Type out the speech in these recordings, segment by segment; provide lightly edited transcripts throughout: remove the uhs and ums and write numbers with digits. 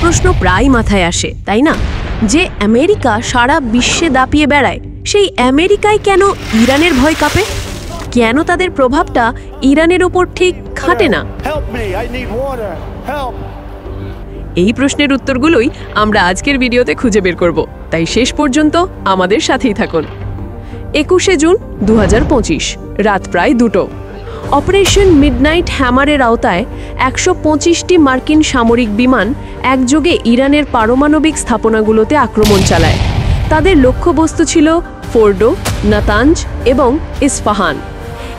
প্রশ্ন প্রায় মাথায় আসে, তাই না? যে আমেরিকা সারা বিশ্বে দাপিয়ে বেড়ায়, সেই আমেরিকায় কেন ইরানের ভয় কাঁপে? কেন তাদের প্রভাবটা ইরানের ওপর ঠিক খাটে না? এই প্রশ্নের উত্তরগুলোই আমরা আজকের ভিডিওতে খুঁজে বের করব, তাই শেষ পর্যন্ত আমাদের সাথেই থাকুন। 21শে জুন 2025, রাত প্রায় 2টো। অপারেশন মিডনাইট হ্যামারের আওতায় 125টি মার্কিন সামরিক বিমান একযোগে ইরানের পারমাণবিক স্থাপনাগুলোতে আক্রমণ চালায়। তাদের লক্ষ্যবস্তু ছিল ফোর্ডো, নাতাঞ্জ এবং ইস্পাহান।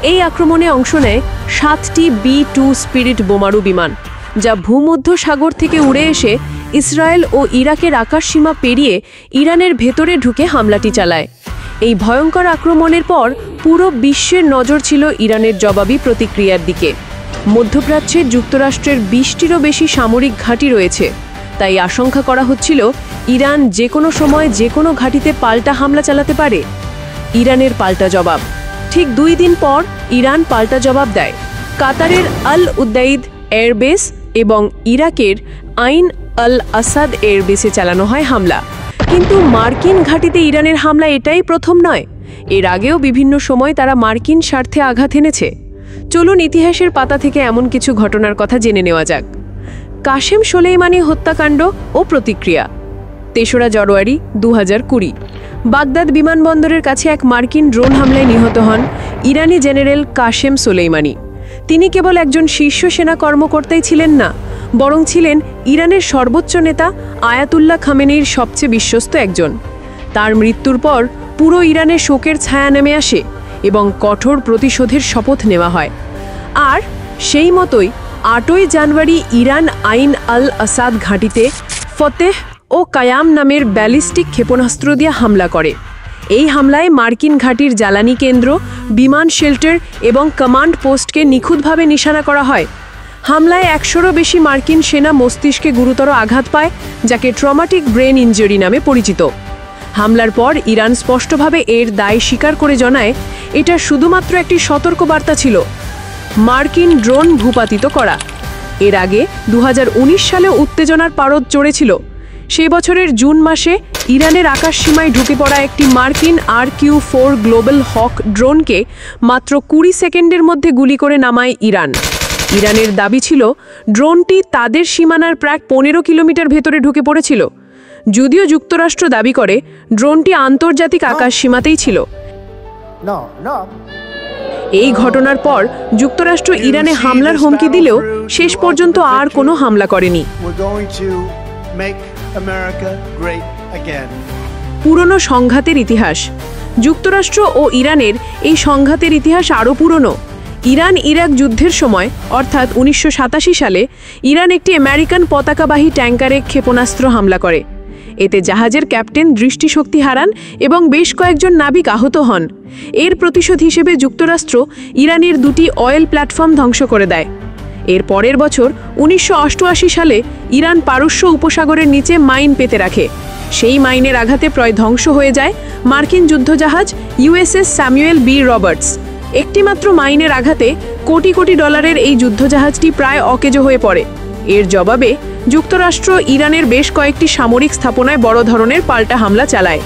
এই আক্রমণে অংশ নেয় 7টি B-2 স্পিরিট বোমারু বিমান, যা ভূমধ্য সাগর থেকে উড়ে এসে ইসরায়েল ও ইরাকের আকাশসীমা পেরিয়ে ইরানের ভেতরে ঢুকে হামলাটি চালায়। এই ভয়ঙ্কর আক্রমণের পর পুরো বিশ্বের নজর ছিল ইরানের জবাবি প্রতিক্রিয়ার দিকে। মধ্যপ্রাচ্যে যুক্তরাষ্ট্রের 20টিরও বেশি সামরিক ঘাঁটি রয়েছে, তাই আশঙ্কা করা হচ্ছিল ইরান যে কোনো সময় যে কোনো ঘাঁটিতে পাল্টা হামলা চালাতে পারে। ইরানের পাল্টা জবাব। ঠিক 2 দিন পর ইরান পাল্টা জবাব দেয়। কাতারের আল উদ্দাইদ এয়ারবেস এবং ইরাকের আইন আল আসাদ এয়ারবেসে চালানো হয় হামলা। কিন্তু মার্কিন ঘাঁটিতে ইরানের হামলা এটাই প্রথম নয়। এর আগেও বিভিন্ন সময় তারা মার্কিন স্বার্থে আঘাত এনেছে। চলুন ইতিহাসের পাতা থেকে এমন কিছু ঘটনার কথা জেনে নেওয়া যাক। কাশেম সোলেইমানি হত্যাকাণ্ড ও প্রতিক্রিয়া। 3রা জানুয়ারি 2020, বাগদাদ বিমানবন্দরের কাছে এক মার্কিন ড্রোন হামলায় নিহত হন ইরানি জেনারেল কাশেম সোলেইমানি। তিনি কেবল একজন শীর্ষ সেনা কর্মকর্তাই ছিলেন না, বরং ছিলেন ইরানের সর্বোচ্চ নেতা আয়াতুল্লাহ খামেনির সবচেয়ে বিশ্বস্ত একজন। তার মৃত্যুর পর পুরো ইরানের শোকের ছায়া নেমে আসে এবং কঠোর প্রতিশোধের শপথ নেওয়া হয়। আর সেই মতোই 8ই জানুয়ারি ইরান আইন আল আসাদ ঘাঁটিতে ফতেহ ও কায়াম নামের ব্যালিস্টিক ক্ষেপণাস্ত্র দিয়ে হামলা করে। এই হামলায় মার্কিন ঘাঁটির জ্বালানি কেন্দ্র, বিমান শেল্টার এবং কমান্ড পোস্টকে নিখুঁতভাবে নিশানা করা হয়। হামলায় 100রও বেশি মার্কিন সেনা মস্তিষ্কে গুরুতর আঘাত পায়, যাকে ট্রমাটিক ব্রেন ইনজুরি নামে পরিচিত। হামলার পর ইরান স্পষ্টভাবে এর দায় স্বীকার করে জানায়, এটা শুধুমাত্র একটি সতর্কবার্তা ছিল। মার্কিন ড্রোন ভূপাতিত করা। এর আগে 2019 সালে উত্তেজনার পারদ চড়েছিল। সেই বছরের জুন মাসে ইরানের আকাশসীমায় ঢুকে পড়া একটি মার্কিন RQ-4 গ্লোবাল হক ড্রোনকে মাত্র 20 সেকেন্ডের মধ্যে গুলি করে নামায় ইরান। ইরানের দাবি ছিল ড্রোনটি তাদের সীমানার প্রায় 15 কিলোমিটার ভেতরে ঢুকে পড়েছিল, যদিও যুক্তরাষ্ট্র দাবি করে ড্রোনটি আন্তর্জাতিক আকাশ সীমাতেই ছিল। এই ঘটনার পর যুক্তরাষ্ট্র ইরানে হামলার হুমকি দিলেও শেষ পর্যন্ত আর কোনো হামলা করেনি। পুরনো সংঘাতের ইতিহাস। যুক্তরাষ্ট্র ও ইরানের এই সংঘাতের ইতিহাস আরও পুরনো। ইরান ইরাক যুদ্ধের সময় অর্থাৎ 1987 সালে ইরান একটি আমেরিকান পতাকাবাহী ট্যাঙ্কারে ক্ষেপণাস্ত্র হামলা করে। এতে জাহাজের ক্যাপ্টেন দৃষ্টিশক্তি হারান এবং বেশ কয়েকজন নাবিক আহত হন। এর প্রতিশোধ হিসেবে যুক্তরাষ্ট্র ইরানের 2টি অয়েল প্ল্যাটফর্ম ধ্বংস করে দেয়। এর পরের বছর 1988 সালে ইরান পারস্য উপসাগরের নিচে মাইন পেতে রাখে। সেই মাইনের আঘাতে প্রায় ধ্বংস হয়ে যায় মার্কিন যুদ্ধজাহাজ USS স্যামুয়েল বি রবার্টস। একটিমাত্র মাইনের আঘাতে কোটি কোটি ডলারের এই যুদ্ধজাহাজটি প্রায় অকেজো হয়ে পড়ে। এর জবাবে যুক্তরাষ্ট্র ইরানের বেশ কয়েকটি সামরিক স্থাপনায় বড় ধরনের পাল্টা হামলা চালায়।